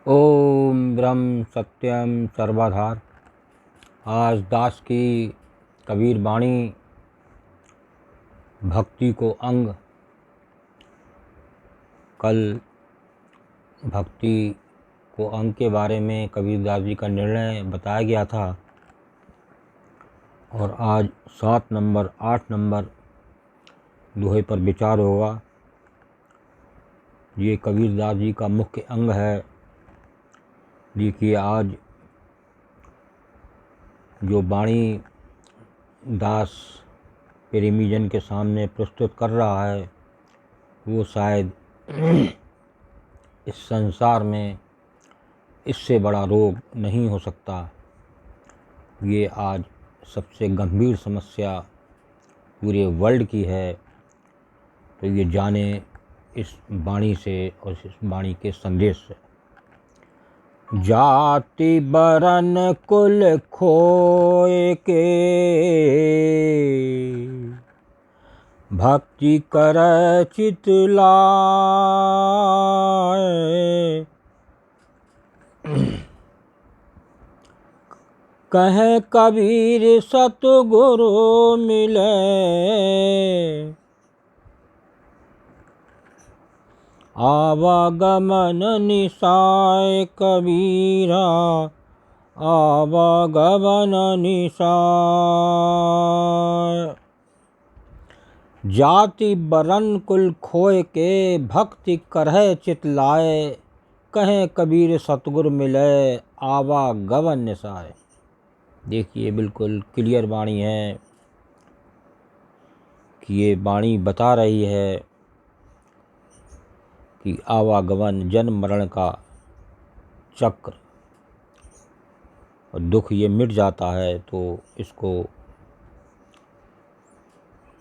ओम ब्रह्म सत्यम सर्वधार। आज दास की कबीर वाणी भक्ति को अंग। कल भक्ति को अंग के बारे में कबीरदास जी का निर्णय बताया गया था और आज 7 नंबर 8 नंबर दोहे पर विचार होगा। ये कबीरदास जी का मुख्य अंग है। देखिए, आज जो वाणी दास प्रेमीजन के सामने प्रस्तुत कर रहा है वो शायद इस संसार में इससे बड़ा रोग नहीं हो सकता। ये आज सबसे गंभीर समस्या पूरे वर्ल्ड की है। तो ये जाने इस वाणी से और इस वाणी के संदेश से। जाति बरन कुल खोए के भक्ति कर चित लाए, कहे कबीर सतगुरु मिले, आवागमन निशाय कबीरा, आवागमन निशाय। जाति बरन कुल खोए के भक्ति करह चित लाए, कहें कबीर सतगुरु मिले, आवागमन निशाय। देखिए, बिल्कुल क्लियर वाणी है कि ये वाणी बता रही है कि आवागमन जन्म मरण का चक्र और दुख ये मिट जाता है। तो इसको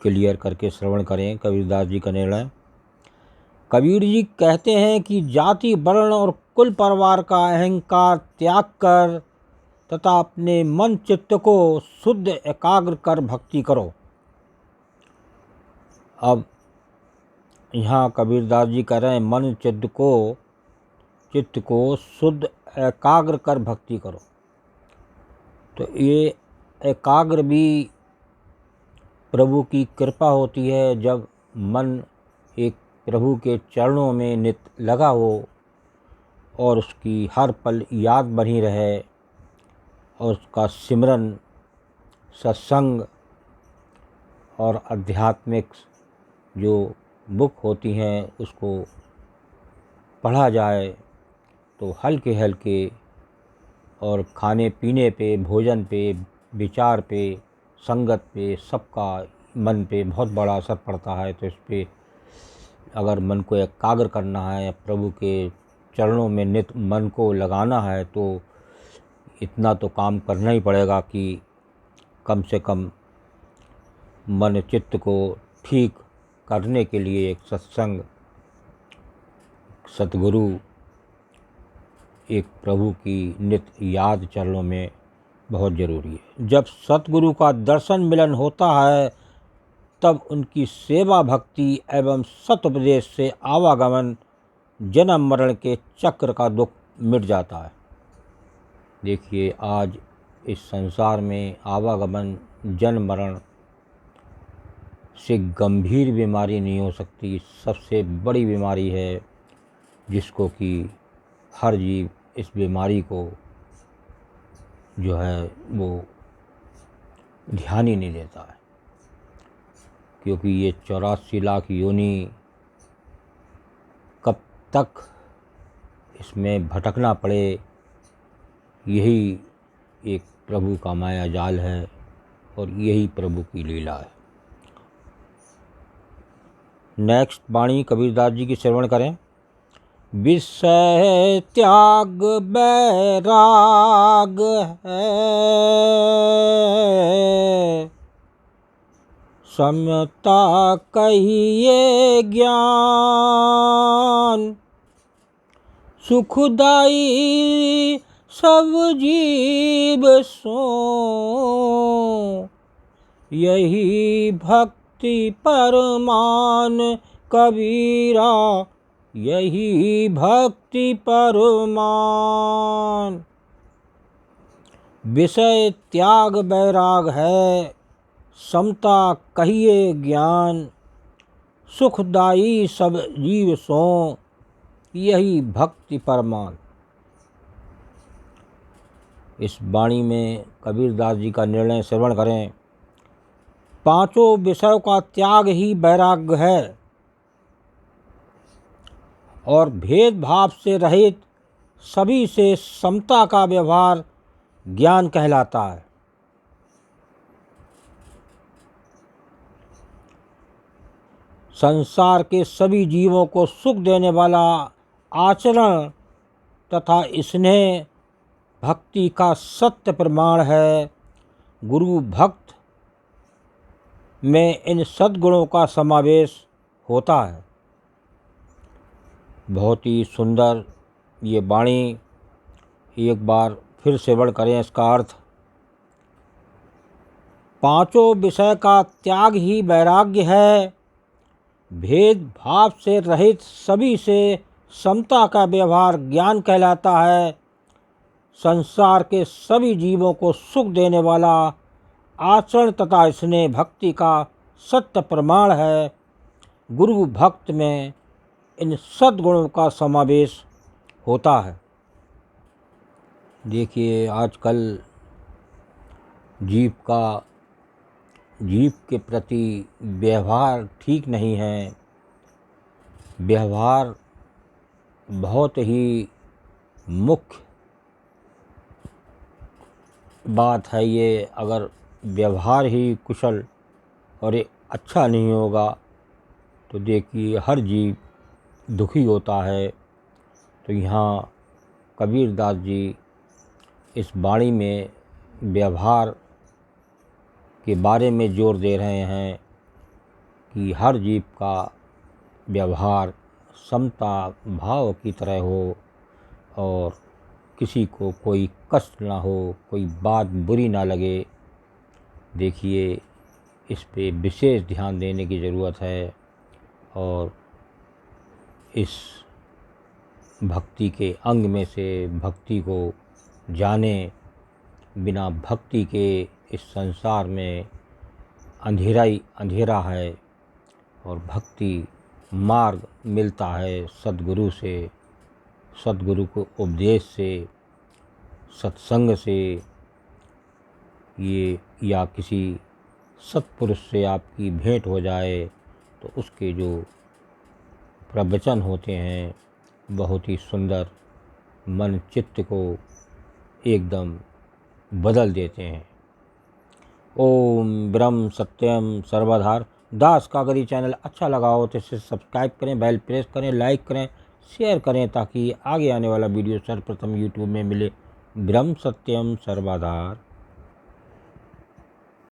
क्लियर करके श्रवण करें कबीरदास जी का निर्णय। कबीर जी कहते हैं कि जाति वर्ण और कुल परिवार का अहंकार त्याग कर तथा अपने मन चित्त को शुद्ध एकाग्र कर भक्ति करो। अब यहाँ कबीरदास जी कह रहे हैं मन चित्त को शुद्ध एकाग्र कर भक्ति करो। तो ये एकाग्र भी प्रभु की कृपा होती है। जब मन एक प्रभु के चरणों में नित लगा हो और उसकी हर पल याद बनी रहे और उसका सिमरन सत्संग और आध्यात्मिक जो बुक होती हैं उसको पढ़ा जाए तो हल्के हल्के और खाने पीने पे, भोजन पे, विचार पे, संगत पे, सबका मन पे बहुत बड़ा असर पड़ता है। तो इस पे अगर मन को एकाग्र करना है, प्रभु के चरणों में नित मन को लगाना है तो इतना तो काम करना ही पड़ेगा कि कम से कम मन चित्त को ठीक करने के लिए एक सत्संग, सतगुरु, एक प्रभु की नित याद चरणों में बहुत ज़रूरी है। जब सतगुरु का दर्शन मिलन होता है तब उनकी सेवा भक्ति एवं सतुपदेश से आवागमन जन्म मरण के चक्र का दुख मिट जाता है। देखिए, आज इस संसार में आवागमन जन्म मरण से गंभीर बीमारी नहीं हो सकती। सबसे बड़ी बीमारी है जिसको कि हर जीव इस बीमारी को जो है वो ध्यान ही नहीं देता है, क्योंकि ये 84 लाख योनि कब तक इसमें भटकना पड़े, यही एक प्रभु का माया जाल है और यही प्रभु की लीला है। नेक्स्ट वाणी कबीरदास जी की श्रवण करें। विषय त्याग बैराग है, समता कहिए ज्ञान, सुखदाई सब जीव सो, यही भक्ति परमान कबीरा, यही भक्ति परमान। विषय त्याग बैराग है, समता कहिए ज्ञान। सुखदाई सब जीव सों, यही भक्ति परमान। इस वाणी में कबीरदास जी का निर्णय श्रवण करें। पांचों विषयों का त्याग ही वैराग्य है और भेदभाव से रहित सभी से समता का व्यवहार ज्ञान कहलाता है। संसार के सभी जीवों को सुख देने वाला आचरण तथा स्नेह भक्ति का सत्य प्रमाण है। गुरु भक्त में इन सद्गुणों का समावेश होता है। बहुत ही सुंदर ये वाणी, एक बार फिर श्रवण करें इसका अर्थ। पांचों विषय का त्याग ही वैराग्य है, भेदभाव से रहित सभी से समता का व्यवहार ज्ञान कहलाता है। संसार के सभी जीवों को सुख देने वाला आचरण तथा स्नेह भक्ति का सत्य प्रमाण है। गुरु भक्त में इन सद्गुणों का समावेश होता है। देखिए, आजकल जीव के प्रति व्यवहार ठीक नहीं है। व्यवहार बहुत ही मुख्य बात है। ये अगर व्यवहार ही कुशल और ये अच्छा नहीं होगा तो देखिए हर जीव दुखी होता है। तो यहाँ कबीरदास जी इस वाणी में व्यवहार के बारे में जोर दे रहे हैं कि हर जीव का व्यवहार समता भाव की तरह हो और किसी को कोई कष्ट ना हो, कोई बात बुरी ना लगे। देखिए, इस पे विशेष ध्यान देने की ज़रूरत है और इस भक्ति के अंग में से भक्ति को जाने। बिना भक्ति के इस संसार में अंधेरा ही अंधेरा है और भक्ति मार्ग मिलता है सद्गुरु से, सद्गुरु को उपदेश से, सत्संग से, ये या किसी सत्पुरुष से आपकी भेंट हो जाए तो उसके जो प्रवचन होते हैं बहुत ही सुंदर, मन चित्त को एकदम बदल देते हैं। ओम ब्रह्म सत्यम सर्वधार दास का अगर ये चैनल अच्छा लगा हो तो इसे सब्सक्राइब करें, बेल प्रेस करें, लाइक करें, शेयर करें ताकि आगे आने वाला वीडियो सर्वप्रथम यूट्यूब में मिले। ब्रह्म सत्यम सर्वधार।